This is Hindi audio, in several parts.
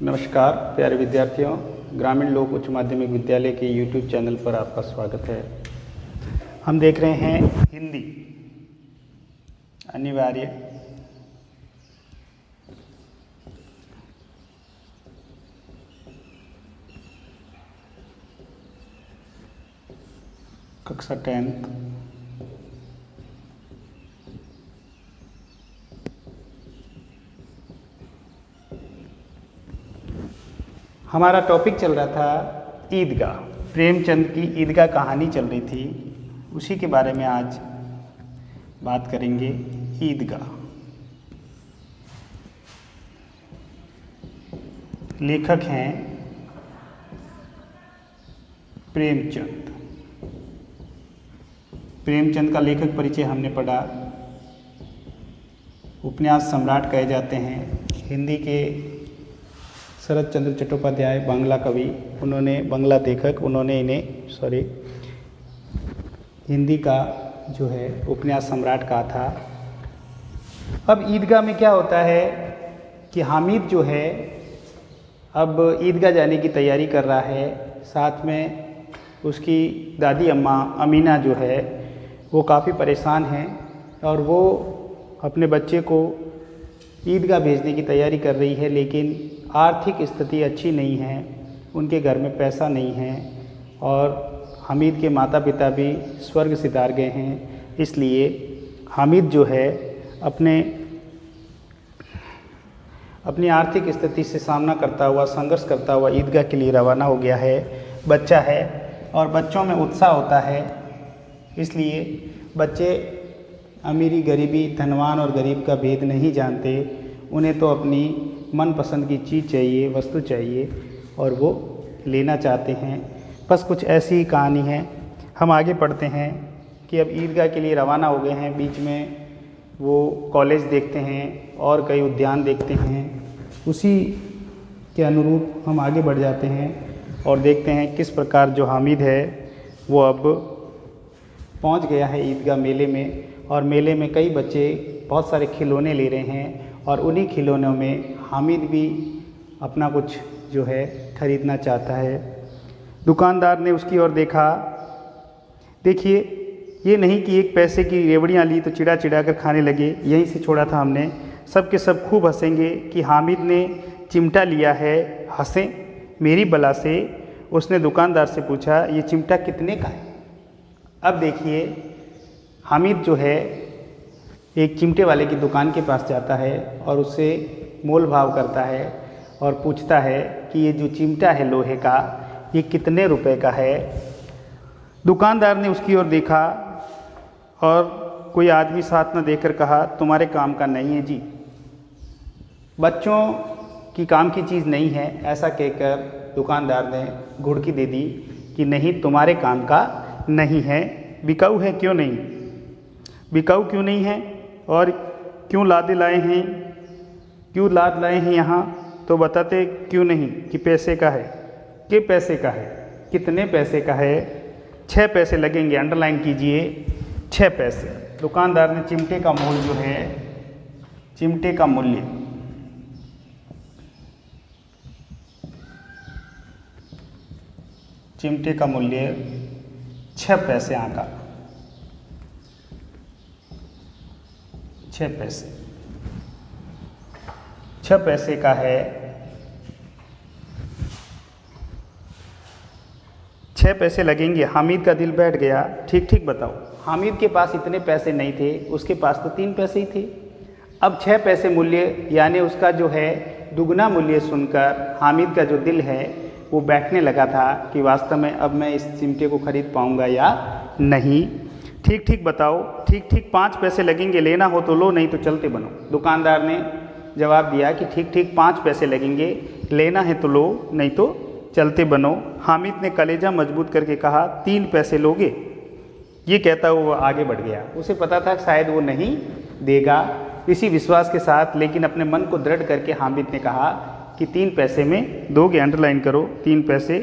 नमस्कार प्यारे विद्यार्थियों, ग्रामीण लोक उच्च माध्यमिक विद्यालय के YouTube चैनल पर आपका स्वागत है। हम देख रहे हैं हिंदी अनिवार्य कक्षा 10th हमारा टॉपिक चल रहा था ईदगाह। प्रेमचंद की ईदगाह कहानी चल रही थी, उसी के बारे में आज बात करेंगे। ईदगाह लेखक हैं प्रेमचंद। प्रेमचंद का लेखक परिचय हमने पढ़ा। उपन्यास सम्राट कहे जाते हैं। हिंदी के शरद चंद्र चट्टोपाध्याय बांग्ला कवि, उन्होंने बांग्ला लेखक, उन्होंने इन्हें हिंदी का जो है उपन्यास सम्राट कहा था। अब ईदगाह में क्या होता है कि हामिद जो है अब ईदगाह जाने की तैयारी कर रहा है। साथ में उसकी दादी अम्मा अमीना जो है वो काफ़ी परेशान हैं और वो अपने बच्चे को ईदगाह भेजने की तैयारी कर रही है, लेकिन आर्थिक स्थिति अच्छी नहीं है, उनके घर में पैसा नहीं है और हामिद के माता पिता भी स्वर्ग सिधार गए हैं। इसलिए हामिद जो है अपनी आर्थिक स्थिति से सामना करता हुआ, संघर्ष करता हुआ ईदगाह के लिए रवाना हो गया है। बच्चा है और बच्चों में उत्साह होता है, इसलिए बच्चे अमीरी गरीबी, धनवान और गरीब का भेद नहीं जानते। उन्हें तो अपनी मनपसंद की चीज़ चाहिए, वस्तु चाहिए और वो लेना चाहते हैं। बस कुछ ऐसी ही कहानी है। हम आगे पढ़ते हैं कि अब ईदगाह के लिए रवाना हो गए हैं। बीच में वो कॉलेज देखते हैं और कई उद्यान देखते हैं। उसी के अनुरूप हम आगे बढ़ जाते हैं और देखते हैं किस प्रकार जो हामिद है वो अब पहुंच गया है ईदगाह मेले में। और मेले में कई बच्चे बहुत सारे खिलौने ले रहे हैं और उन्हीं खिलौनों में हामिद भी अपना कुछ जो है खरीदना चाहता है। दुकानदार ने उसकी ओर देखा। देखिए, ये नहीं कि एक पैसे की रेवड़ियाँ ली तो चिड़ा चिड़ा कर खाने लगे। यहीं से छोड़ा था हमने। सब के सब खूब हंसेंगे कि हामिद ने चिमटा लिया है, हंसें मेरी बला से। उसने दुकानदार से पूछा, ये चिमटा कितने का है? अब देखिए, हामिद जो है एक चिमटे वाले की दुकान के पास जाता है और उससे मोल भाव करता है और पूछता है कि ये जो चिमटा है लोहे का, ये कितने रुपए का है? दुकानदार ने उसकी ओर देखा और कोई आदमी साथ न देकर कहा, तुम्हारे काम का नहीं है जी, बच्चों की काम की चीज़ नहीं है। ऐसा कहकर दुकानदार ने घुड़की दे दी कि नहीं, तुम्हारे काम का नहीं है। बिकाऊ है क्यों नहीं? बिकाऊ क्यों नहीं है और क्यों लादे लाए हैं, क्यों लाद लाए हैं यहाँ? तो बताते क्यों नहीं कि पैसे का है। कि पैसे का है? कितने पैसे का है? 6 पैसे लगेंगे, अंडरलाइन कीजिए, 6 पैसे। दुकानदार ने चिमटे का मूल्य जो है, चिमटे का मूल्य चिमटे का मूल्य 6 पैसे आंका। 6 पैसे, 6 पैसे का है। 6 पैसे लगेंगे। हामिद का दिल बैठ गया। ठीक ठीक बताओ, हामिद के पास इतने पैसे नहीं थे, उसके पास तो 3 पैसे ही थे। अब 6 पैसे मूल्य यानी उसका जो है दुगना मूल्य सुनकर हामिद का जो दिल है वो बैठने लगा था कि वास्तव में अब मैं इस चिमटे को खरीद पाऊंगा या नहीं। ठीक ठीक बताओ। ठीक ठीक 5 पैसे लगेंगे, लेना हो तो लो, नहीं तो चलते बनो। दुकानदार ने जवाब दिया कि ठीक ठीक 5 पैसे लगेंगे, लेना है तो लो, नहीं तो चलते बनो। हामिद ने कलेजा मजबूत करके कहा, 3 पैसे लोगे? ये कहता हुआ वो आगे बढ़ गया। उसे पता था शायद वो नहीं देगा, इसी विश्वास के साथ, लेकिन अपने मन को दृढ़ करके हामिद ने कहा कि 3 पैसे में दोगे, अंडरलाइन करो, 3 पैसे।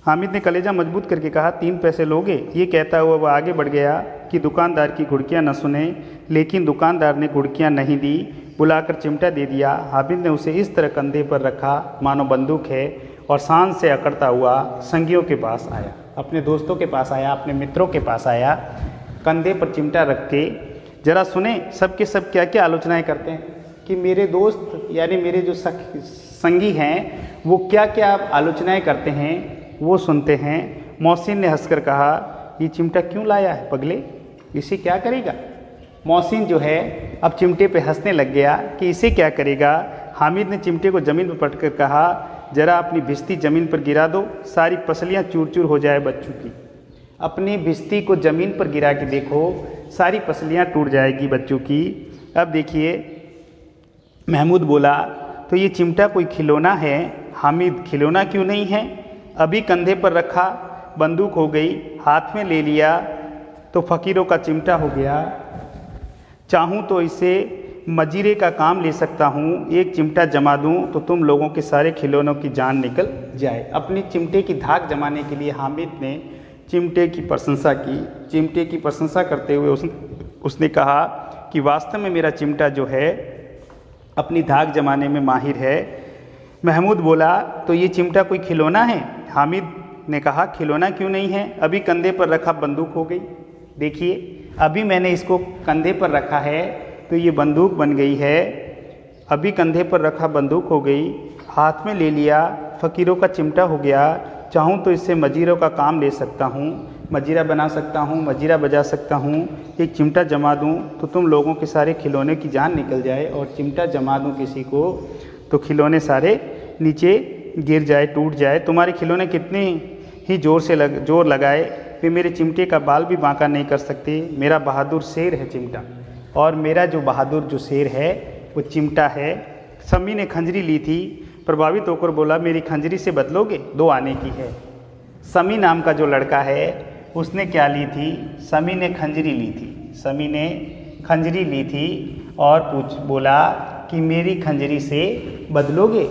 हामिद ने कलेजा मजबूत करके कहा, 3 पैसे लोगे? ये कहता हुआ वह आगे बढ़ गया कि दुकानदार की घुड़कियाँ न सुने, लेकिन दुकानदार ने घुड़कियाँ नहीं दी। बुलाकर चिमटा दे दिया। हामिद ने उसे इस तरह कंधे पर रखा मानो बंदूक है और शान से अकड़ता हुआ संगियों के पास आया, अपने दोस्तों के पास आया, अपने मित्रों के पास आया, कंधे पर चिमटा रख के। जरा सुने सब के सब क्या क्या आलोचनाएं करते हैं कि मेरे दोस्त यानी मेरे जो संगी हैं वो क्या क्या आलोचनाएं करते हैं, वो सुनते हैं। मोहसिन ने हंसकर कहा, ये चिमटा क्यों लाया है पगले, इसे क्या करेगा। मोहसिन जो है अब चिमटे पे हंसने लग गया कि इसे क्या करेगा। हामिद ने चिमटे को ज़मीन पर पटकर कहा, जरा अपनी भिश्ती ज़मीन पर गिरा दो, सारी पसलियाँ चूर चूर हो जाए बच्चों की। अपनी भिश्ती को ज़मीन पर गिरा के देखो, सारी पसलियाँ टूट जाएगी बच्चों की। अब देखिए महमूद बोला, तो ये चिमटा कोई खिलौना है। हामिद, खिलौना क्यों नहीं है, अभी कंधे पर रखा बंदूक हो गई, हाथ में ले लिया तो फ़कीरों का चिमटा हो गया। चाहूँ तो इसे मजीरे का काम ले सकता हूँ, एक चिमटा जमा दूँ तो तुम लोगों के सारे खिलौनों की जान निकल जाए। अपनी चिमटे की धाक जमाने के लिए हामिद ने चिमटे की प्रशंसा की। चिमटे की प्रशंसा करते हुए उसने कहा कि वास्तव में मेरा चिमटा जो है अपनी धाक जमाने में माहिर है। महमूद बोला, तो ये चिमटा कोई खिलौना है। हामिद ने कहा, खिलौना क्यों नहीं है, अभी कंधे पर रखा बंदूक हो गई। देखिए अभी मैंने इसको कंधे पर रखा है तो ये बंदूक बन गई है। अभी कंधे पर रखा बंदूक हो गई, हाथ में ले लिया फ़कीरों का चिमटा हो गया। चाहूँ तो इससे मजीरों का काम ले सकता हूँ, मजीरा बना सकता हूँ, मजीरा बजा सकता हूँ। एक चिमटा जमा दूँ तो तुम लोगों के सारे खिलौने की जान निकल जाए, और चिमटा जमा दूँ किसी को तो खिलौने सारे नीचे गिर जाए, टूट जाए। तुम्हारे खिलौने कितने ही जोर लगाए वे मेरे चिमटे का बाल भी बांका नहीं कर सकते। मेरा बहादुर शेर है चिमटा, और मेरा जो बहादुर जो शेर है वो चिमटा है। समी ने खंजरी ली थी, प्रभावित होकर बोला, मेरी खंजरी से बदलोगे, 2 आने की है। समी नाम का जो लड़का है उसने क्या ली थी, समी ने खंजरी ली थी। समी ने खंजरी ली थी और बोला कि मेरी खंजरी से बदलोगे,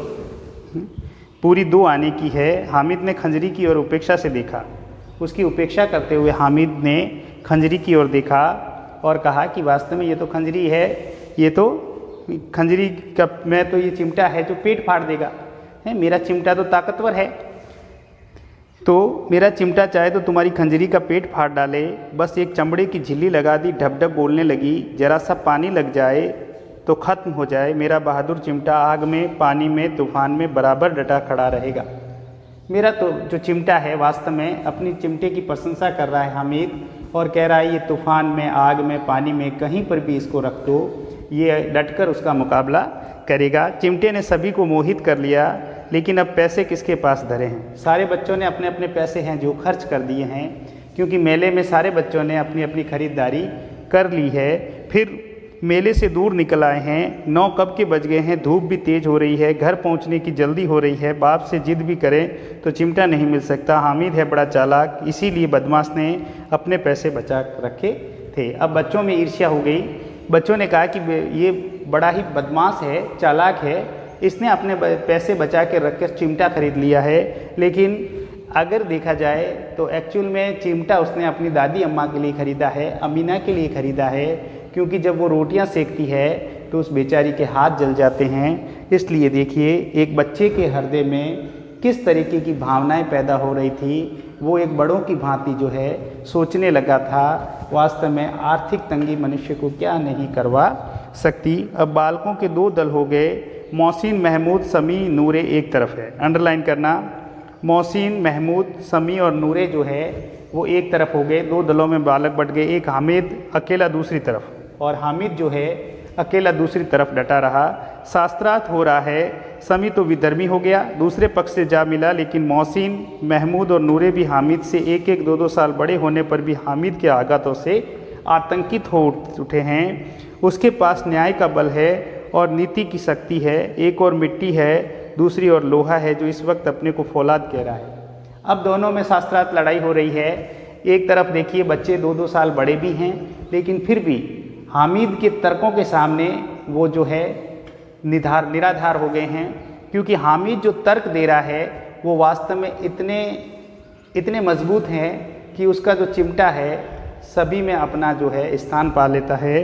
पूरी 2 आने की है। हामिद ने खंजरी की ओर उपेक्षा से देखा। उसकी उपेक्षा करते हुए हामिद ने खंजरी की ओर देखा और कहा कि वास्तव में ये तो खंजरी है, ये तो खंजरी का मैं तो ये चिमटा है जो पेट फाड़ देगा है। मेरा चिमटा तो ताकतवर है, तो मेरा चिमटा चाहे तो तुम्हारी खंजरी का पेट फाड़ डाले। बस एक चमड़े की झिल्ली लगा दी, ढप ढप बोलने लगी, जरा सा पानी लग जाए तो ख़त्म हो जाए। मेरा बहादुर चिमटा आग में, पानी में, तूफान में बराबर डटा खड़ा रहेगा। मेरा तो जो चिमटा है वास्तव में अपनी चिमटे की प्रशंसा कर रहा है हामिद, और कह रहा है ये तूफ़ान में, आग में, पानी में, कहीं पर भी इसको रख दो, ये डटकर उसका मुकाबला करेगा। चिमटे ने सभी को मोहित कर लिया, लेकिन अब पैसे किसके पास धरे हैं। सारे बच्चों ने अपने अपने पैसे हैं जो खर्च कर दिए हैं, क्योंकि मेले में सारे बच्चों ने अपनी अपनी खरीदारी कर ली है। फिर मेले से दूर निकल आए हैं, 9 कब के बज गए हैं, धूप भी तेज़ हो रही है, घर पहुंचने की जल्दी हो रही है। बाप से जिद भी करें तो चिमटा नहीं मिल सकता। हामिद है बड़ा चालाक, इसीलिए बदमाश ने अपने पैसे बचा रखे थे। अब बच्चों में ईर्ष्या हो गई। बच्चों ने कहा कि ये बड़ा ही बदमाश है, चालाक है, इसने अपने पैसे बचा के रख कर चिमटा खरीद लिया है। लेकिन अगर देखा जाए तो एक्चुअल में चिमटा उसने अपनी दादी अम्मा के लिए ख़रीदा है, अमीना के लिए ख़रीदा है, क्योंकि जब वो रोटियां सेकती है तो उस बेचारी के हाथ जल जाते हैं। इसलिए देखिए एक बच्चे के हृदय में किस तरीके की भावनाएं पैदा हो रही थी। वो एक बड़ों की भांति जो है सोचने लगा था, वास्तव में आर्थिक तंगी मनुष्य को क्या नहीं करवा सकती। अब बालकों के 2 दल हो गए, मोहसिन, महमूद, समी, नूरे एक तरफ है। अंडरलाइन करना, मोहसिन, महमूद, समी और नूरे जो है वो एक तरफ हो गए। 2 दलों में बालक बट गए, एक हामिद अकेला दूसरी तरफ, और हामिद जो है अकेला दूसरी तरफ डटा रहा। शास्त्रार्थ हो रहा है। समी तो विधर्मी हो गया, दूसरे पक्ष से जा मिला, लेकिन मोहसिन, महमूद और नूरे भी हामिद से 1-1, 2-2 साल बड़े होने पर भी हामिद के आघातों से आतंकित हो उठे हैं। उसके पास न्याय का बल है और नीति की शक्ति है। एक और मिट्टी है, दूसरी ओर लोहा है, जो इस वक्त अपने को फौलाद कह रहा है। अब दोनों में शास्त्रार्थ लड़ाई हो रही है। एक तरफ देखिए बच्चे 2-2 साल बड़े भी हैं, लेकिन फिर भी हामिद के तर्कों के सामने वो जो है निराधार हो गए हैं, क्योंकि हामिद जो तर्क दे रहा है वो वास्तव में इतने मजबूत हैं कि उसका जो चिमटा है सभी में अपना जो है स्थान पा लेता है।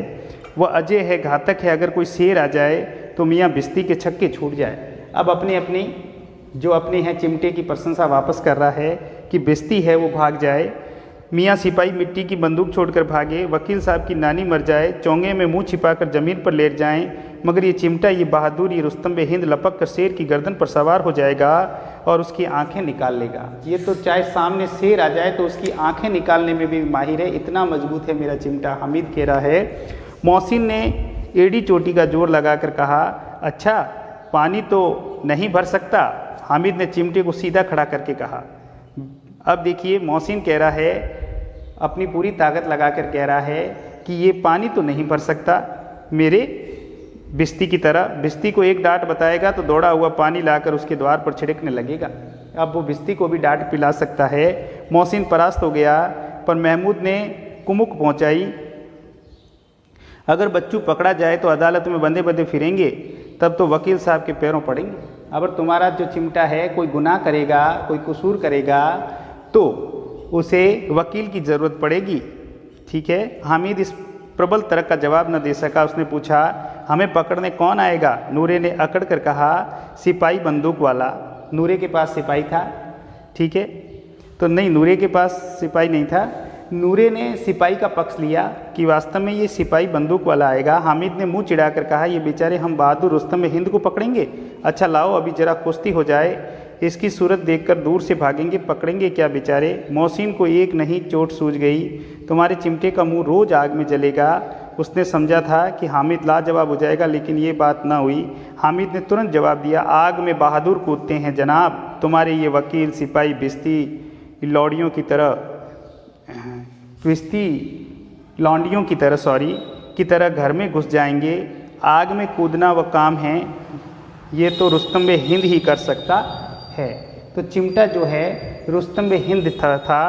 वह अजय है, घातक है, अगर कोई शेर आ जाए तो मियाँ बिस्ती के छक्के छूट जाए। अब अपनी है चिमटे की प्रशंसा वापस कर रहा है कि बिस्ती है वो भाग जाए, मियाँ सिपाही मिट्टी की बंदूक छोड़कर भागे, वकील साहब की नानी मर जाए, चोंगे में मुंह छिपाकर ज़मीन पर लेट जाएं, मगर ये चिमटा, ये बहादुर, ये रुस्तम बे हिंद लपक कर शेर की गर्दन पर सवार हो जाएगा और उसकी आंखें निकाल लेगा। ये तो चाहे सामने शेर आ जाए तो उसकी आंखें निकालने में भी माहिर है, इतना मजबूत है मेरा चिमटा, हामिद कह रहा है। मोहसिन ने एड़ी चोटी का जोर लगाकर कहा, अच्छा पानी तो नहीं भर सकता? हामिद ने चिमटे को सीधा खड़ा करके कहा। अब देखिए मोहसिन कह रहा है, अपनी पूरी ताकत लगाकर कह रहा है कि ये पानी तो नहीं भर सकता मेरे बिस्ती की तरह। बिस्ती को एक डांट बताएगा तो दौड़ा हुआ पानी लाकर उसके द्वार पर छिड़कने लगेगा। अब वो बिस्ती को भी डांट पिला सकता है। मोहसिन परास्त हो गया, पर महमूद ने कुमुक पहुंचाई, अगर बच्चू पकड़ा जाए तो अदालत में बंदे बंदे फिरेंगे, तब तो वकील साहब के पैरों पड़ेंगे। अगर तुम्हारा जो चिमटा है कोई गुनाह करेगा, कोई कसूर करेगा तो उसे वकील की ज़रूरत पड़ेगी। ठीक है। हामिद इस प्रबल तर्क का जवाब न दे सका। उसने पूछा, हमें पकड़ने कौन आएगा? नूरे ने अकड़ कर कहा, सिपाही बंदूक वाला। नूरे के पास सिपाही था। ठीक है। तो नहीं, नूरे के पास सिपाही नहीं था। नूरे ने सिपाही का पक्ष लिया कि वास्तव में ये सिपाही बंदूक वाला आएगा। हामिद ने मुंह चिढ़ाकर कहा, ये बेचारे हम बहादुर रुस्तम हिंद को पकड़ेंगे? अच्छा लाओ अभी ज़रा कुश्ती हो जाए, इसकी सूरत देखकर दूर से भागेंगे, पकड़ेंगे क्या बेचारे? मोहसिन को एक नहीं चोट सूझ गई। तुम्हारे चिमटे का मुंह रोज आग में जलेगा। उसने समझा था कि हामिद लाजवाब हो जाएगा, लेकिन ये बात ना हुई। हामिद ने तुरंत जवाब दिया, आग में बहादुर कूदते हैं जनाब। तुम्हारे ये वकील सिपाही बिस्ती लौंडियों की तरह घर में घुस जाएंगे। आग में कूदना वह काम है, ये तो रुस्तम बे हिंद ही कर सकता है। तो चिमटा जो है रुस्तम बे हिंद था,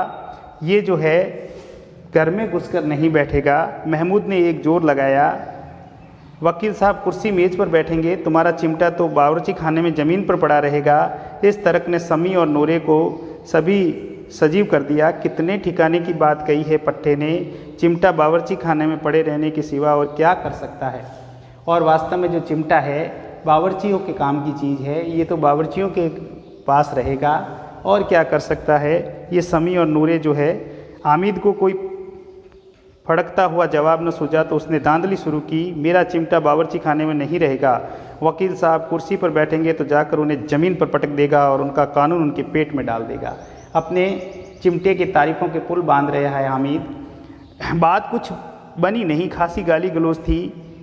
ये जो है घर में घुसकर नहीं बैठेगा। महमूद ने एक जोर लगाया, वकील साहब कुर्सी मेज पर बैठेंगे, तुम्हारा चिमटा तो बावर्ची खाने में ज़मीन पर पड़ा रहेगा। इस तर्क ने समी और नूरे को सभी सजीव कर दिया। कितने ठिकाने की बात कही है पट्टे ने, चिमटा बावर्ची खाने में पड़े रहने के सिवा और क्या कर सकता है? और वास्तव में जो चिमटा है बावर्चियों के काम की चीज़ है, ये तो बावर्चियों के पास रहेगा और क्या कर सकता है? ये समी और नूरे जो है, हामिद को कोई फड़कता हुआ जवाब न सूझा तो उसने धांधली शुरू की, मेरा चिमटा बावर्ची खाने में नहीं रहेगा। वकील साहब कुर्सी पर बैठेंगे तो जाकर उन्हें ज़मीन पर पटक देगा और उनका कानून उनके पेट में डाल देगा। अपने चिमटे के तारीफ़ों के पुल बांध रहा है हामिद। बात कुछ बनी नहीं, खासी गाली गलौज थी।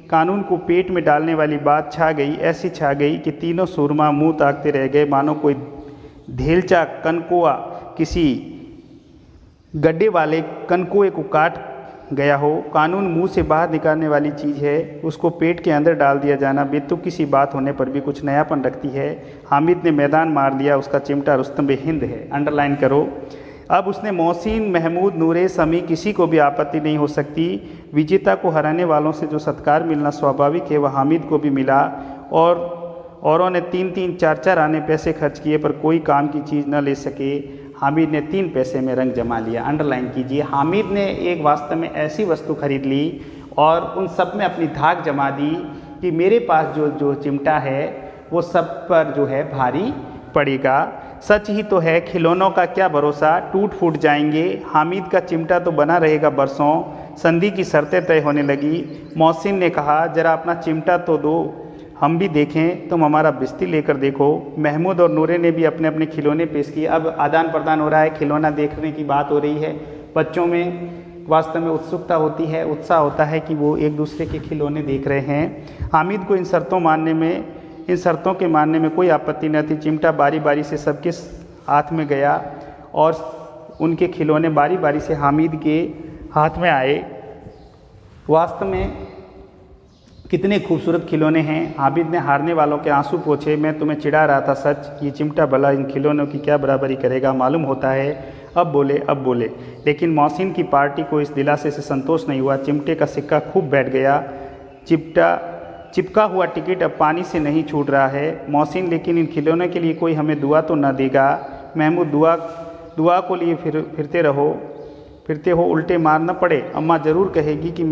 कानून को पेट में डालने वाली बात छा गई, ऐसी छा गई कि तीनों सूरमा मुंह ताकते रह गए, मानो कोई धेलचा कनकोआ किसी गड्ढे वाले कनकोए को काट गया हो। कानून मुंह से बाहर निकालने वाली चीज़ है, उसको पेट के अंदर डाल दिया जाना बेतुकी सी बात होने पर भी कुछ नयापन रखती है। हामिद ने मैदान मार दिया, उसका चिमटा रुस्तम बे हिंद है। अंडरलाइन करो। अब उसने मोहसिन, महमूद, नूरे, समी, किसी को भी आपत्ति नहीं हो सकती। विजेता को हराने वालों से जो सत्कार मिलना स्वाभाविक है वह हामिद को भी मिला। और औरों ने 3-3, 4-4 आने पैसे खर्च किए पर कोई काम की चीज़ न ले सके। हामिद ने 3 पैसे में रंग जमा लिया। अंडरलाइन कीजिए, हामिद ने एक वास्तव में ऐसी वस्तु खरीद ली और उन सब में अपनी धाक जमा दी कि मेरे पास जो चिमटा है वो सब पर जो है भारी पड़ेगा। सच ही तो है, खिलौनों का क्या भरोसा, टूट फूट जाएंगे। हामिद का चिमटा तो बना रहेगा बरसों। संधि की शर्तें तय होने लगी। मोहसिन ने कहा, जरा अपना चिमटा तो दो, हम भी देखें, तुम हमारा बिस्ती लेकर देखो। महमूद और नूरे ने भी अपने अपने खिलौने पेश किए। अब आदान प्रदान हो रहा है, खिलौना देखने की बात हो रही है। बच्चों में वास्तव में उत्सुकता होती है, उत्साह होता है कि वो एक दूसरे के खिलौने देख रहे हैं। हामिद को इन शर्तों के मानने में कोई आपत्ति न थी। चिमटा बारी बारी से सबके हाथ में गया और उनके खिलौने बारी बारी से हामिद के हाथ में आए। वास्तव में कितने खूबसूरत खिलौने हैं। हामिद ने हारने वालों के आंसू पोंछे। मैं तुम्हें चिढ़ा रहा था सच, ये चिमटा भला इन खिलौनों की क्या बराबरी करेगा, मालूम होता है। अब बोले। लेकिन मोहसिन की पार्टी को इस दिलासे से संतोष नहीं हुआ। चिमटे का सिक्का खूब बैठ गया। चिपका हुआ टिकट अब पानी से नहीं छूट रहा है। मोहसिन, लेकिन इन खिलौनों के लिए कोई हमें दुआ तो न देगा? महमूद, दुआ को लिए फिरते हो, उल्टे मार न पड़े। अम्मा ज़रूर कहेगी कि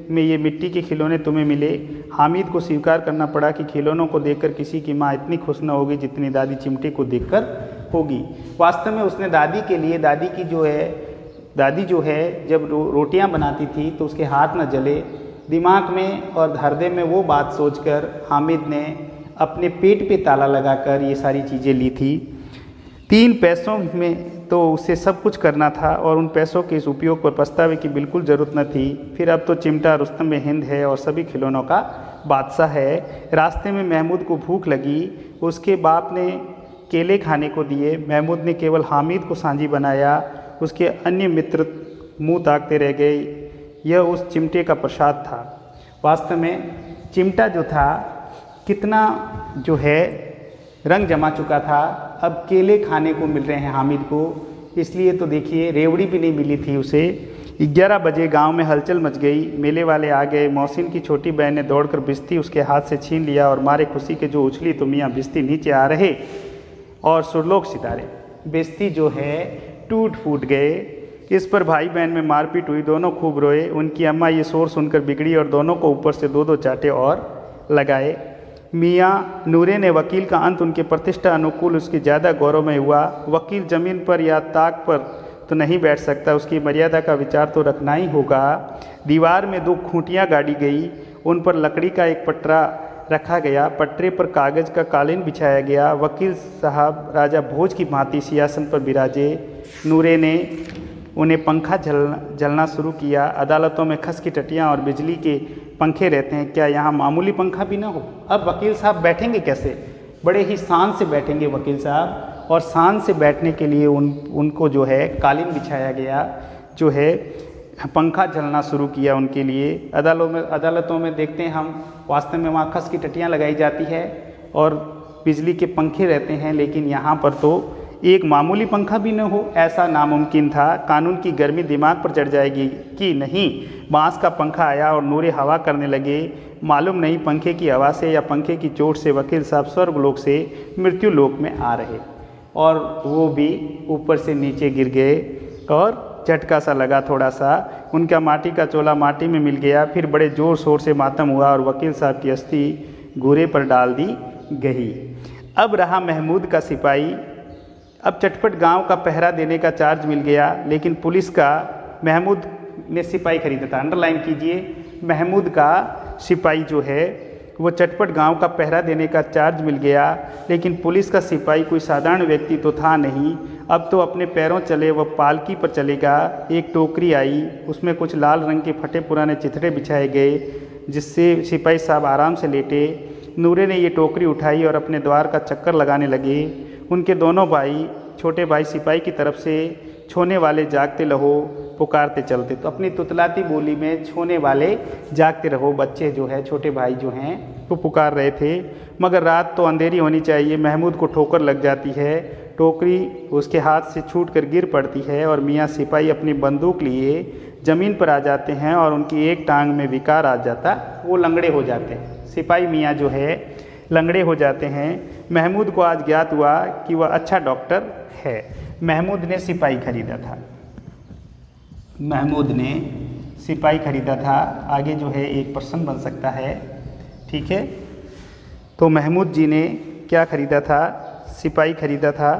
में ये मिट्टी के खिलौने तुम्हें मिले। हामिद को स्वीकार करना पड़ा कि खिलौनों को देखकर किसी की माँ इतनी खुश न होगी जितनी दादी चिमटे को देखकर होगी। वास्तव में उसने दादी के लिए, दादी जो है जब रोटियां बनाती थी तो उसके हाथ न जले, दिमाग में और हृदय में वो बात सोचकर हामिद ने अपने पेट पे ताला लगाकर ये सारी चीज़ें ली थी। 3 पैसों में तो उसे सब कुछ करना था और उन पैसों के इस उपयोग पर पछतावे की बिल्कुल ज़रूरत न थी। फिर अब तो चिमटा रुस्तम हिंद है और सभी खिलौनों का बादशाह है। रास्ते में महमूद को भूख लगी, उसके बाप ने केले खाने को दिए। महमूद ने केवल हामिद को सांझी बनाया, उसके अन्य मित्र मुंह ताकते रह गए। यह उस चिमटे का प्रसाद था। वास्तव में चिमटा जो था कितना जो है रंग जमा चुका था। अब केले खाने को मिल रहे हैं हामिद को, इसलिए तो देखिए रेवड़ी भी नहीं मिली थी उसे। 11 बजे गांव में हलचल मच गई। मेले वाले आ गए। मोहसिन की छोटी बहन ने दौड़कर बिस्ती उसके हाथ से छीन लिया और मारे खुशी के जो उछली तो मियाँ बिस्ती नीचे आ रहे और सुरलोक सितारे बिस्ती जो है टूट फूट गए। इस पर भाई बहन में मारपीट हुई। दोनों खूब रोए। उनकी अम्मा ये शोर सुनकर बिगड़ी और दोनों को ऊपर से 2-2 चांटे और लगाए। मियाँ नूरे ने वकील का अंत उनके प्रतिष्ठा अनुकूल उसकी ज़्यादा गौरवमय हुआ। वकील ज़मीन पर या ताक पर तो नहीं बैठ सकता, उसकी मर्यादा का विचार तो रखना ही होगा। दीवार में 2 खूंटियाँ गाड़ी गई, उन पर लकड़ी का एक पटरा रखा गया। पटरे पर कागज़ का कालीन बिछाया गया। वकील साहब राजा भोज की भांति सिंहासन पर बिराजे। नूरे ने उन्हें पंखा झलना शुरू किया। अदालतों में खस की टटियाँ और बिजली के पंखे रहते हैं, क्या यहाँ मामूली पंखा भी ना हो? अब वकील साहब बैठेंगे कैसे? बड़े ही शान से बैठेंगे वकील साहब, और शान से बैठने के लिए उनको जो है कालीन बिछाया गया, जो है पंखा झलना शुरू किया उनके लिए। अदालतों में देखते हैं हम, वास्तव में वहाँ खस की टटियाँ लगाई जाती है और बिजली के पंखे रहते हैं, लेकिन यहाँ पर तो एक मामूली पंखा भी न हो, ऐसा नामुमकिन था। कानून की गर्मी दिमाग पर चढ़ जाएगी कि नहीं। बांस का पंखा आया और नूरे हवा करने लगे। मालूम नहीं पंखे की हवा से या पंखे की चोट से वकील साहब स्वर्गलोक से मृत्यु लोक में आ रहे, और वो भी ऊपर से नीचे गिर गए और झटका सा लगा थोड़ा सा। उनका माटी का चोला माटी में मिल गया। फिर बड़े ज़ोर शोर से मातम हुआ और वकील साहब की अस्थि घूरे पर डाल दी गई। अब रहा महमूद का सिपाही। अब चटपट गांव का पहरा देने का चार्ज मिल गया, लेकिन पुलिस का महमूद ने सिपाही खरीदा था। अंडरलाइन कीजिए, महमूद का सिपाही जो है वो चटपट गांव का पहरा देने का चार्ज मिल गया, लेकिन पुलिस का सिपाही कोई साधारण व्यक्ति तो था नहीं। अब तो अपने पैरों चले, वह पालकी पर चलेगा। एक टोकरी आई, उसमें कुछ लाल रंग के फटे पुराने चिथड़े बिछाए गए, जिससे सिपाही साहब आराम से लेटे। नूरे ने ये टोकरी उठाई और अपने द्वार का चक्कर लगाने लगे। उनके दोनों भाई, छोटे भाई सिपाही की तरफ से छोने वाले जागते रहो पुकारते चलते, तो अपनी तुतलाती बोली में छोने वाले जागते रहो बच्चे जो है, छोटे भाई जो हैं वो पुकार रहे थे। मगर रात तो अंधेरी होनी चाहिए। महमूद को ठोकर लग जाती है, टोकरी उसके हाथ से छूटकर गिर पड़ती है और मियाँ सिपाही अपनी बंदूक लिए ज़मीन पर आ जाते हैं और उनकी एक टांग में विकार आ जाता, वो लंगड़े हो जाते हैं। सिपाही मियाँ जो है लंगड़े हो जाते हैं। महमूद को आज ज्ञात हुआ कि वह अच्छा डॉक्टर है। महमूद ने सिपाही खरीदा था। महमूद ने सिपाही खरीदा था। आगे जो है एक प्रश्न बन सकता है, ठीक है। तो महमूद जी ने क्या खरीदा था? सिपाही खरीदा था।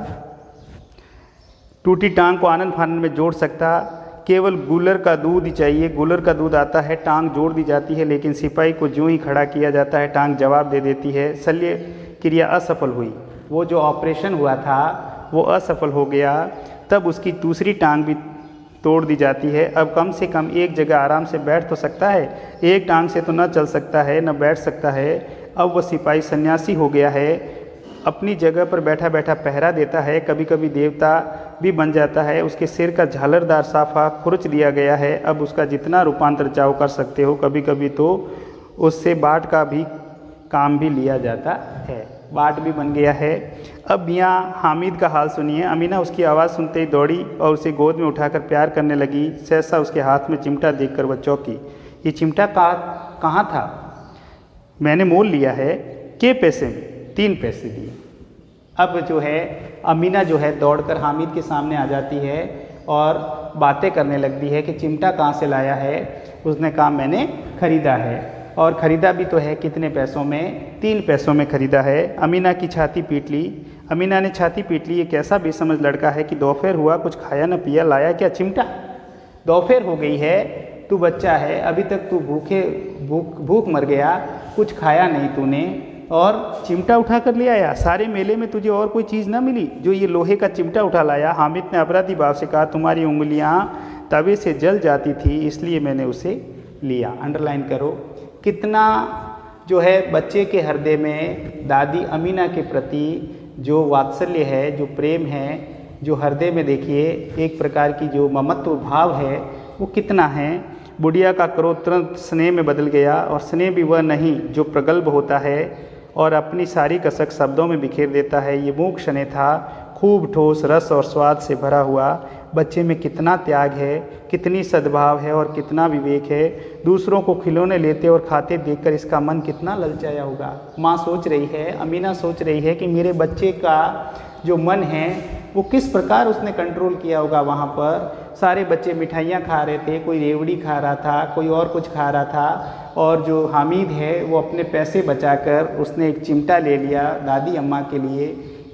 टूटी टांग को आनन फानन में जोड़ सकता, केवल गूलर का दूध ही चाहिए। गूलर का दूध आता है, टांग जोड़ दी जाती है, लेकिन सिपाही को जो ही खड़ा किया जाता है टांग जवाब दे देती है। शल्य क्रिया असफल हुई, वो जो ऑपरेशन हुआ था वो असफल हो गया। तब उसकी दूसरी टांग भी तोड़ दी जाती है। अब कम से कम एक जगह आराम से बैठ तो सकता है, एक टांग से तो न चल सकता है, न बैठ सकता है। अब वह सिपाही सन्यासी हो गया है, अपनी जगह पर बैठा बैठा पहरा देता है, कभी कभी देवता भी बन जाता है। उसके सिर का झालरदार साफा खुरच दिया गया है। अब उसका जितना रूपांतर चाहो कर सकते हो। कभी कभी तो उससे बाट का भी काम भी लिया जाता है, बाट भी बन गया है। अब मियाँ हामिद का हाल सुनिए। अमीना उसकी आवाज़ सुनते ही दौड़ी और उसे गोद में उठाकर प्यार करने लगी। सहसा उसके हाथ में चिमटा देखकर वह चौंकी। ये चिमटा कहाँ था? मैंने मोल लिया है। के पैसे में? 3 पैसे दिए। अब जो है अमीना जो है दौड़कर हामिद के सामने आ जाती है और बातें करने लगती है कि चिमटा कहाँ से लाया है। उसने कहा मैंने ख़रीदा है, और ख़रीदा भी तो है कितने पैसों में, 3 पैसों में ख़रीदा है। अमीना की छाती पीट ली। अमीना ने छाती पीट ली, ये कैसा बेसमझ लड़का है कि दोपहर हुआ कुछ खाया न पिया, लाया क्या चिमटा। दोपहर हो गई है, तू बच्चा है, अभी तक तू भूख मर गया, कुछ खाया नहीं तूने, और चिमटा उठा कर ले आया। सारे मेले में तुझे और कोई चीज़ ना मिली जो ये लोहे का चिमटा उठा लाया। हामिद ने अपराधी भाव से कहा, तुम्हारी उंगलियां तवे से जल जाती थी इसलिए मैंने उसे लिया। अंडरलाइन करो, कितना जो है बच्चे के हृदय में दादी अमीना के प्रति जो वात्सल्य है, जो प्रेम है, जो हृदय में देखिए एक प्रकार की जो ममत्व भाव है वो कितना है। बुढ़िया का क्रोध तुरंत स्नेह में बदल गया, और स्नेह भी वह नहीं जो प्रगल्भ होता है और अपनी सारी कसक शब्दों में बिखेर देता है। ये मूक स्नेह था, खूब ठोस रस और स्वाद से भरा हुआ। बच्चे में कितना त्याग है, कितनी सद्भाव है और कितना विवेक है। दूसरों को खिलौने लेते और खाते देखकर इसका मन कितना ललचाया होगा। माँ सोच रही है, अमीना सोच रही है कि मेरे बच्चे का जो मन है वो किस प्रकार उसने कंट्रोल किया होगा। वहाँ पर सारे बच्चे मिठाइयाँ खा रहे थे, कोई रेवड़ी खा रहा था, कोई और कुछ खा रहा था, और जो हामिद है वो अपने पैसे बचाकर उसने एक चिमटा ले लिया दादी अम्मा के लिए।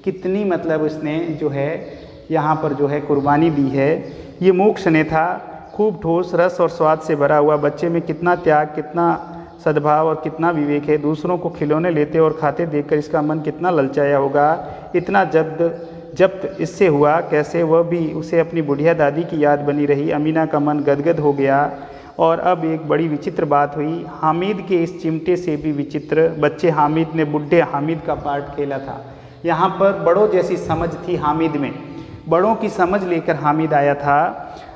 कितनी मतलब उसने जो है यहाँ पर जो है कुर्बानी दी है। ये मूक स्नेह था, खूब ठोस रस और स्वाद से भरा हुआ। बच्चे में कितना त्याग, कितना सद्भाव और कितना विवेक है। दूसरों को खिलौने लेते और खाते देखकर इसका मन कितना ललचाया होगा। इतना जब्त इससे हुआ कैसे, वह भी उसे अपनी बुढ़िया दादी की याद बनी रही। अमीना का मन गदगद हो गया। और अब एक बड़ी विचित्र बात हुई, हामिद के इस चिमटे से भी विचित्र। बच्चे हामिद ने बुढ़े हामिद का पार्ट खेला था। यहाँ पर बड़ों जैसी समझ थी हामिद में, बड़ों की समझ लेकर हामिद आया था,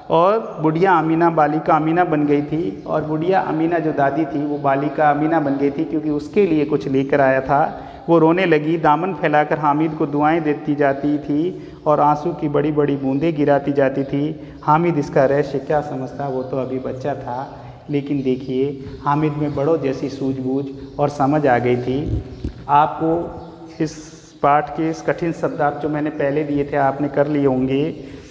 और बुढ़िया अमीना बालिका अमीना बन गई थी, और बुढ़िया अमीना जो दादी थी वो बालिका अमीना बन गई थी, क्योंकि उसके लिए कुछ लेकर आया था। वो रोने लगी, दामन फैलाकर हामिद को दुआएं देती जाती थी और आंसू की बड़ी बड़ी बूंदें गिराती जाती थी। हामिद इसका रहस्य क्या समझता, वो तो अभी बच्चा था, लेकिन देखिए हामिद में बड़ों जैसी सूझबूझ और समझ आ गई थी। आपको इस पाठ के इस कठिन शब्दार्थ जो मैंने पहले दिए थे आपने कर लिए होंगे।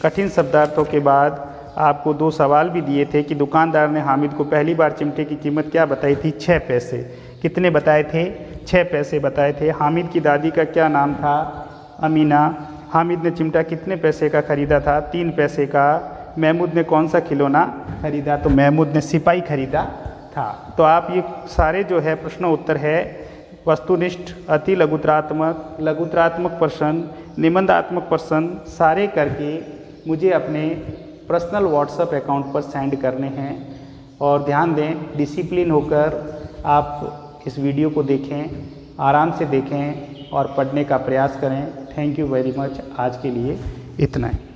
कठिन शब्दार्थों के बाद आपको 2 सवाल भी दिए थे कि दुकानदार ने हामिद को पहली बार चिमटे की कीमत क्या बताई थी, 6 पैसे। कितने बताए थे, 6 पैसे बताए थे। हामिद की दादी का क्या नाम था, अमीना। हामिद ने चिमटा कितने पैसे का ख़रीदा था, 3 पैसे का। महमूद ने कौन सा खिलौना खरीदा, तो महमूद ने सिपाही खरीदा था। तो आप ये सारे जो है प्रश्न उत्तर है वस्तुनिष्ठ, अति लघुत्रात्मक प्रश्न, निबंधात्मक प्रश्न सारे करके मुझे अपने पर्सनल व्हाट्सएप अकाउंट पर सेंड करने हैं। और ध्यान दें, डिसिप्लिन होकर आप इस वीडियो को देखें, आराम से देखें और पढ़ने का प्रयास करें। Thank you very much. आज के लिए इतना ही।